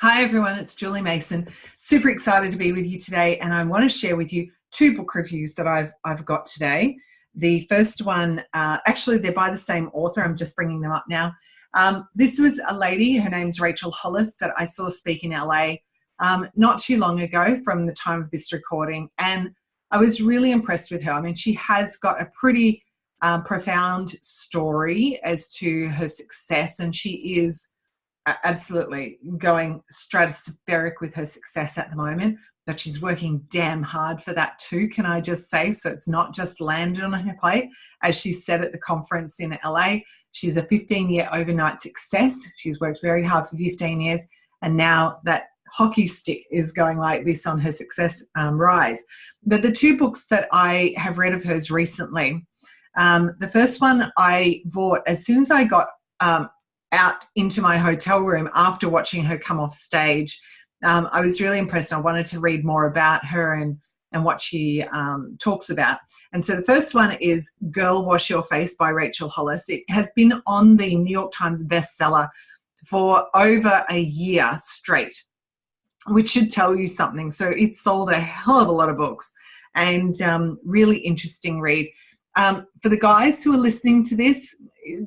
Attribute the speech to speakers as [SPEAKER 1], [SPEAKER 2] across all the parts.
[SPEAKER 1] Hi everyone, it's Julie Mason. Super excited to be with you today, and I want to share with you two book reviews that I've got today. The first one, actually, they're by the same author. I'm just bringing them up now. This was a lady, her name's Rachel Hollis, that I saw speak in LA not too long ago from the time of this recording, and I was really impressed with her. I mean, she has got a pretty profound story as to her success, and she is absolutely going stratospheric with her success at the moment, but she's working damn hard for that too, can I just say? So it's not just landed on her plate. As she said at the conference in LA, she's a 15-year overnight success. She's worked very hard for 15 years, and now that hockey stick is going like this on her success rise. But the two books that I have read of hers recently, the first one I bought as soon as I got out into my hotel room after watching her come off stage. I was really impressed. I wanted to read more about her and what she talks about. And so the first one is Girl, Wash Your Face by Rachel Hollis. It has been on the New York Times bestseller for over a year straight, which should tell you something. So it's sold a hell of a lot of books, and really interesting read. For the guys who are listening to this,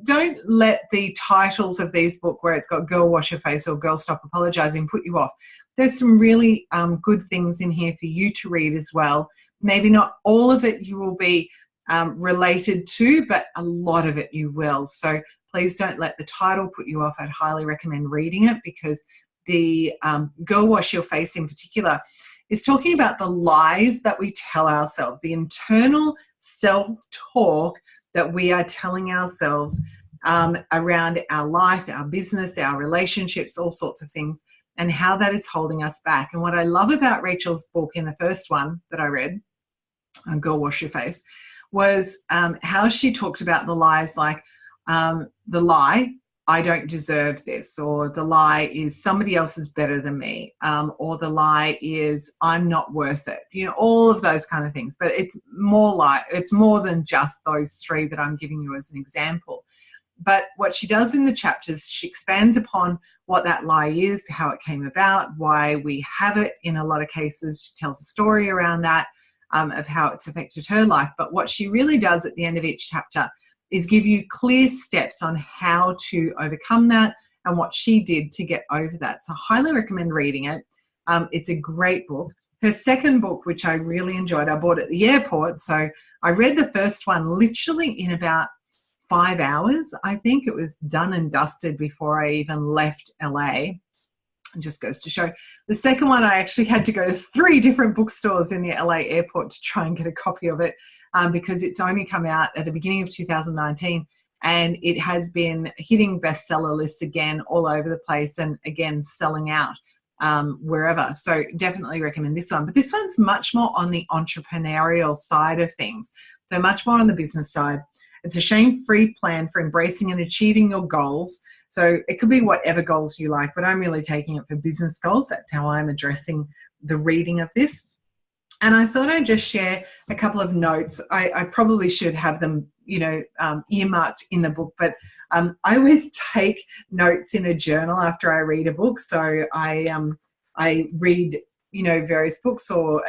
[SPEAKER 1] don't let the titles of these books where it's got Girl Wash Your Face or Girl Stop Apologizing put you off. There's some really good things in here for you to read as well. Maybe not all of it you will be related to, but a lot of it you will. So please don't let the title put you off. I'd highly recommend reading it, because the Girl Wash Your Face in particular is talking about the lies that we tell ourselves, the internal self-talk that we are telling ourselves around our life, our business, our relationships, all sorts of things, and how that is holding us back. And what I love about Rachel's book in the first one that I read, Girl Wash Your Face, was how she talked about the lies, like the lie, I don't deserve this, or the lie is somebody else is better than me, or the lie is I'm not worth it. You know, all of those kind of things. But it's more than just those three that I'm giving you as an example. But what she does in the chapters, she expands upon what that lie is, how it came about, why we have it in a lot of cases. She tells a story around that, of how it's affected her life. But what she really does at the end of each chapter is give you clear steps on how to overcome that and what she did to get over that. So I highly recommend reading it. It's a great book. Her second book, which I really enjoyed, I bought at the airport. So I read the first one literally in about 5 hours. I think it was done and dusted before I even left LA. It just goes to show. The second one, I actually had to go to 3 different bookstores in the LA airport to try and get a copy of it, because it's only come out at the beginning of 2019, and it has been hitting bestseller lists again all over the place, and again selling out wherever. So definitely recommend this one. But this one's much more on the entrepreneurial side of things, so much more on the business side. It's a shame-free plan for embracing and achieving your goals. So it could be whatever goals you like, but I'm really taking it for business goals. That's how I'm addressing the reading of this. And I thought I'd just share a couple of notes. I probably should have them, earmarked in the book, but I always take notes in a journal after I read a book. So I read, various books or,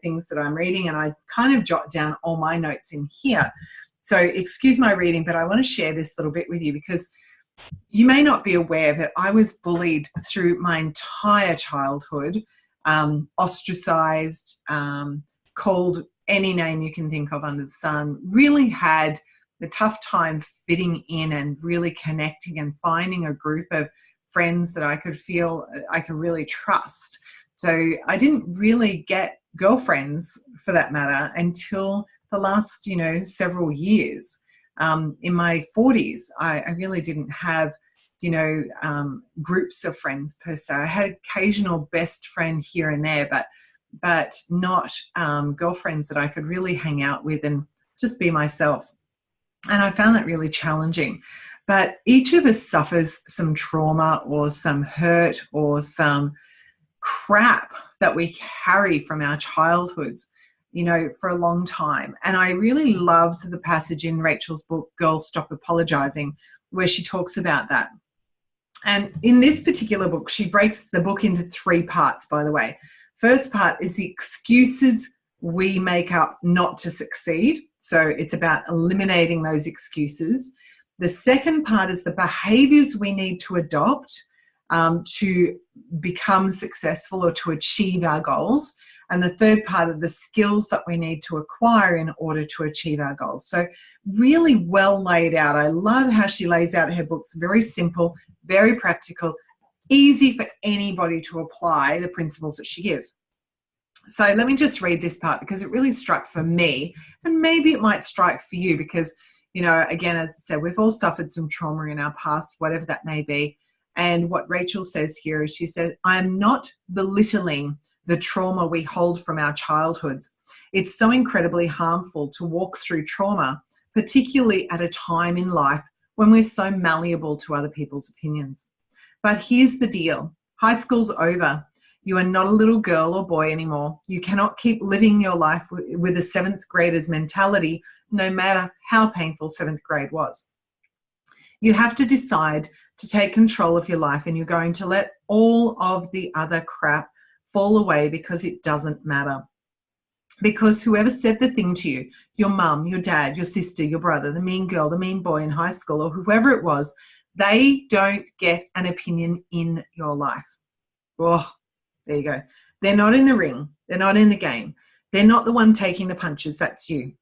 [SPEAKER 1] things that I'm reading, and I kind of jot down all my notes in here. So excuse my reading, but I want to share this little bit with you, because you may not be aware, but I was bullied through my entire childhood, ostracized, called any name you can think of under the sun, really had the tough time fitting in and really connecting and finding a group of friends that I could feel I could really trust. So I didn't really get girlfriends, for that matter, until the last, several years. In my 40s, I really didn't have, groups of friends per se. I had occasional best friend here and there, but not girlfriends that I could really hang out with and just be myself. And I found that really challenging. But each of us suffers some trauma or some hurt or some crap that we carry from our childhoods, for a long time. And I really loved the passage in Rachel's book, Girl, Stop Apologizing, where she talks about that. And in this particular book, she breaks the book into 3 parts, by the way. First part is the excuses we make up not to succeed. So it's about eliminating those excuses. The second part is the behaviors we need to adopt to become successful or to achieve our goals. And the third part are the skills that we need to acquire in order to achieve our goals. So really well laid out. I love how she lays out her books. Very simple, very practical, easy for anybody to apply the principles that she gives. So let me just read this part because it really struck for me, and maybe it might strike for you because, you know, again, as I said, we've all suffered some trauma in our past, whatever that may be. And what Rachel says here is she says, I'm not belittling the trauma we hold from our childhoods. It's so incredibly harmful to walk through trauma, particularly at a time in life when we're so malleable to other people's opinions. But here's the deal. High school's over. You are not a little girl or boy anymore. You cannot keep living your life with a 7th grader's mentality, no matter how painful 7th grade was. You have to decide to take control of your life, and you're going to let all of the other crap fall away because it doesn't matter. Because whoever said the thing to you, your mum, your dad, your sister, your brother, the mean girl, the mean boy in high school, or whoever it was, they don't get an opinion in your life. Oh, there you go. They're not in the ring. They're not in the game. They're not the one taking the punches. That's you.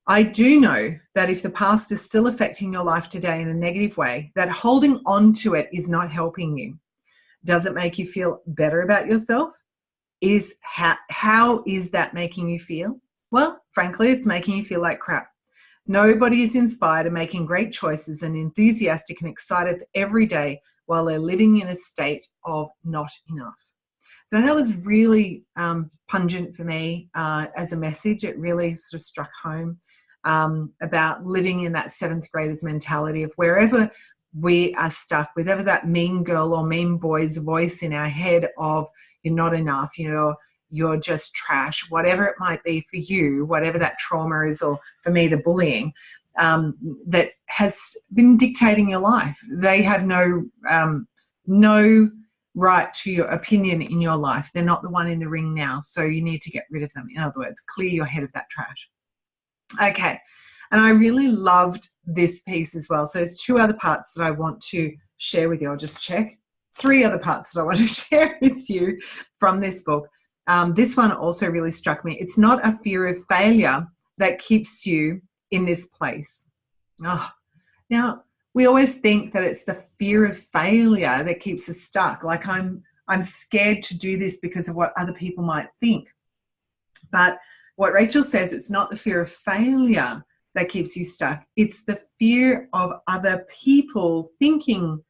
[SPEAKER 1] I do know that if the past is still affecting your life today in a negative way, that holding on to it is not helping you. Does it make you feel better about yourself? How is that making you feel? Well, frankly, it's making you feel like crap. Nobody is inspired and making great choices and enthusiastic and excited every day while they're living in a state of not enough. So that was really pungent for me as a message. It really sort of struck home about living in that 7th grader's mentality of wherever we are stuck, whatever that mean girl or mean boy's voice in our head of you're not enough, you know, you're just trash, whatever it might be for you, whatever that trauma is, or for me, the bullying that has been dictating your life. They have no right to your opinion in your life. They're not the one in the ring now, so you need to get rid of them. In other words, clear your head of that trash. Okay, and I really loved this piece as well. So there's 2 other parts that I want to share with you. I'll just check. 3 other parts that I want to share with you from this book. This one also really struck me. It's not a fear of failure that keeps you in this place. Oh, now, we always think that it's the fear of failure that keeps us stuck. Like I'm scared to do this because of what other people might think. But what Rachel says, it's not the fear of failure that keeps you stuck. It's the fear of other people thinking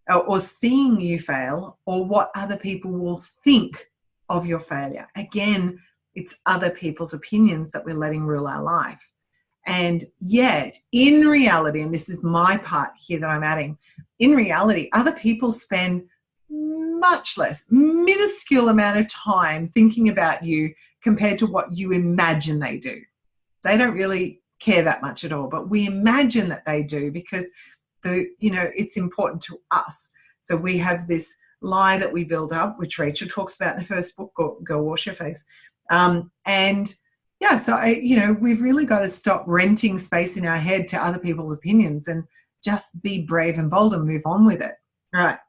[SPEAKER 1] or seeing you fail, or what other people will think of your failure. Again, it's other people's opinions that we're letting rule our life. And yet, in reality, and this is my part here that I'm adding, in reality, other people spend much less, minuscule amount of time thinking about you compared to what you imagine they do. They don't really care that much at all, but we imagine that they do because it's important to us. So we have this lie that we build up, which Rachel talks about in her first book, Go Wash Your Face. We've really got to stop renting space in our head to other people's opinions and just be brave and bold and move on with it. All right.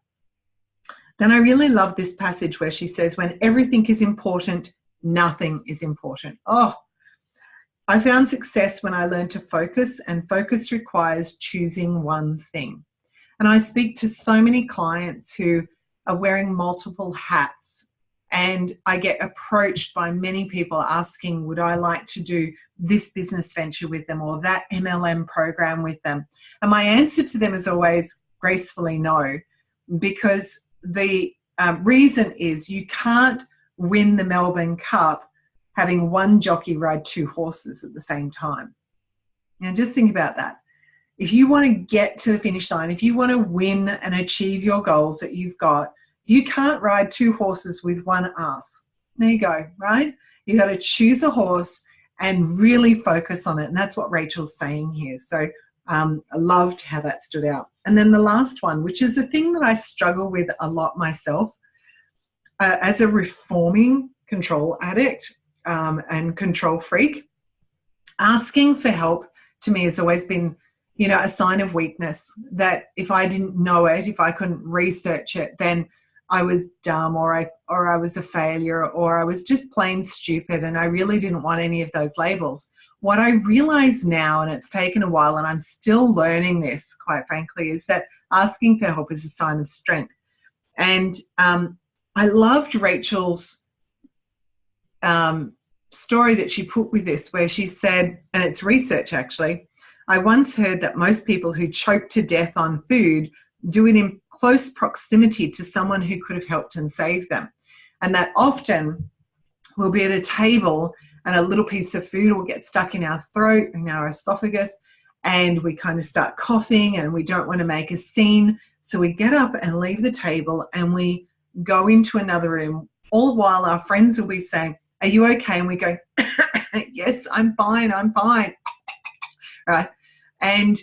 [SPEAKER 1] Then I really love this passage where she says, when everything is important, nothing is important. Oh, I found success when I learned to focus, and focus requires choosing one thing. And I speak to so many clients who are wearing multiple hats, and I get approached by many people asking, would I like to do this business venture with them or that MLM program with them? And my answer to them is always gracefully no, because the reason is you can't win the Melbourne Cup having one jockey ride 2 horses at the same time. Now just think about that. If you want to get to the finish line, if you want to win and achieve your goals that you've got, you can't ride 2 horses with one ass. There you go, right? You got to choose a horse and really focus on it. And that's what Rachel's saying here. So I loved how that stood out. And then the last one, which is a thing that I struggle with a lot myself, as a reforming control addict and control freak, asking for help to me has always been, you know, a sign of weakness, that if I didn't know it, if I couldn't research it, then I was dumb, or I was a failure, or I was just plain stupid, and I really didn't want any of those labels. What I realize now, and it's taken a while and I'm still learning this, quite frankly, is that asking for help is a sign of strength. And I loved Rachel's story that she put with this, where she said, and it's research actually, I once heard that most people who choke to death on food do it in close proximity to someone who could have helped and saved them. And that often we'll be at a table and a little piece of food will get stuck in our throat, in our esophagus, and we kind of start coughing and we don't want to make a scene. So we get up and leave the table and we go into another room, all while our friends will be saying, are you okay? And we go, yes, I'm fine, right? And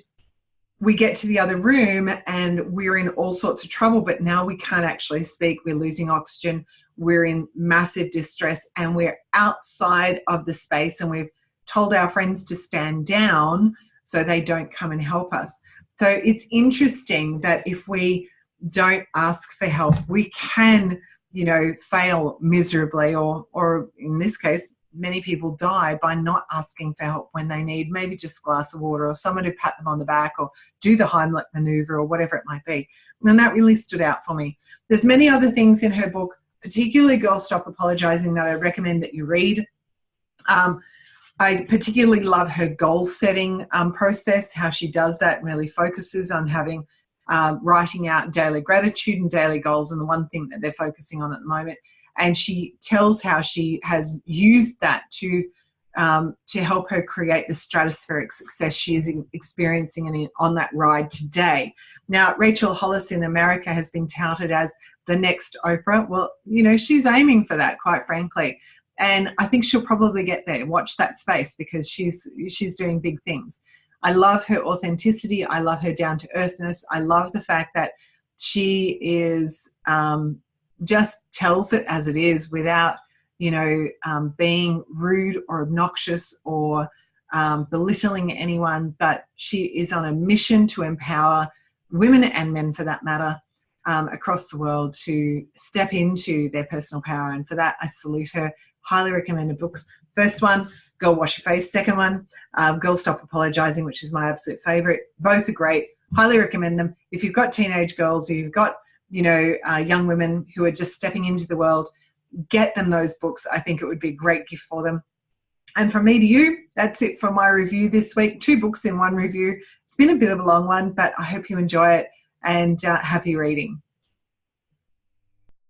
[SPEAKER 1] we get to the other room and we're in all sorts of trouble, but now we can't actually speak. We're losing oxygen. We're in massive distress and we're outside of the space, and we've told our friends to stand down so they don't come and help us. So it's interesting that if we don't ask for help, we can, you know, fail miserably, or in this case, many people die by not asking for help when they need maybe just a glass of water or someone to pat them on the back or do the Heimlich maneuver or whatever it might be. And that really stood out for me. There's many other things in her book, particularly Girl Stop Apologizing, that I recommend that you read. I particularly love her goal setting process, how she does that and really focuses on having writing out daily gratitude and daily goals, and the one thing that they're focusing on at the moment. And she tells how she has used that to help her create the stratospheric success she is experiencing and on that ride today. Now, Rachel Hollis in America has been touted as the next Oprah. Well, you know, she's aiming for that, quite frankly. And I think she'll probably get there. Watch that space, because she's doing big things. I love her authenticity. I love her down-to-earthness. I love the fact that she is just tells it as it is without, you know, being rude or obnoxious or belittling anyone, but she is on a mission to empower women and men, for that matter, across the world to step into their personal power. And for that, I salute her. Highly recommended books. First one, Girl Wash Your Face. Second one, Girl Stop Apologizing, which is my absolute favorite. Both are great. Highly recommend them. If you've got teenage girls, or you've got, you know, young women who are just stepping into the world, get them those books. I think it would be a great gift for them. And from me to you, that's it for my review this week. 2 books in one review. It's been a bit of a long one, but I hope you enjoy it, and happy reading.